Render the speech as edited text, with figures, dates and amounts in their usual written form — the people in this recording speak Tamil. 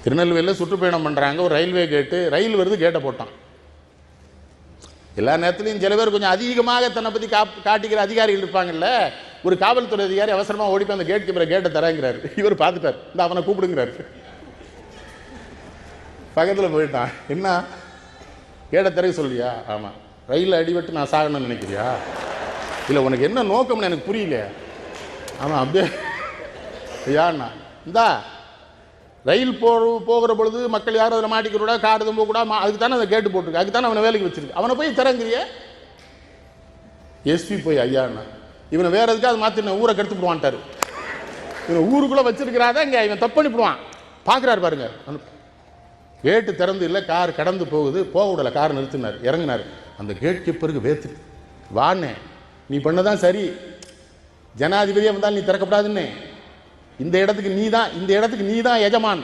திருநெல்வேலியில் சுற்றுப்பயணம் பண்ணுறாங்க, ஒரு ரயில்வே கேட்டு, ரயில் வருது, கேட்டை போட்டான். எல்லா நேரத்துலையும் சில பேர் கொஞ்சம் அதிகமாக தன்னை பற்றி காட்டிக்கிற அதிகாரிகள் இருப்பாங்கல்ல. ஒரு காவல்துறை அதிகாரி அவசரமாக ஓடிப்போய் அந்த கேட் கீப்பரை கேட்டை தரங்கிறாரு. இவர் பார்த்துட்டார், இந்த அவனை கூப்பிடுங்கிறாரு. பக்கத்தில் போயிட்டான். என்ன கேட்டை திறக்க சொல்லியா? ஆமாம். ரயிலில் அடிபட்டு நான் சாகணும்னு நினைக்கிறியா? இல்லை, உனக்கு என்ன நோக்கம்னு எனக்கு புரியல. ஆமாம், அப்படியே ஐயாண்ணா இந்தா ரயில் போகிற பொழுது மக்கள் யாரும் அதில் மாட்டிக்கூடா, காடு போகக்கூடா, அதுக்கு தானே அதை கேட்டு போட்டிருக்கு, அதுக்கு தானே அவனை வேலைக்கு வச்சிருக்கு. அவனை போய் திறங்கிறிய? எஸ்பி போய் ஐயாண்ணா இவனை வேற எதுக்காக அது மாற்றின ஊரை கெடுத்துப்படுவான்ட்டாரு. இவனை ஊருக்குள்ளே வச்சிருக்கிறாதான் இங்கே இவன் தப்பு பண்ணிவிடுவான். பார்க்குறாரு பாருங்க. கேட்டு திறந்து இல்லை, கார் கடந்து போகுது, போக விடலை, கார் நிறுத்தினார், இறங்கினார். அந்த கேட் கீப்பருக்கு வேத்து, வாண்ணே நீ பண்ணதான் சரி, ஜனாதிபதியாக வந்தால் நீ திறக்கப்படாதுன்னு, இந்த இடத்துக்கு நீ தான் எஜமான்.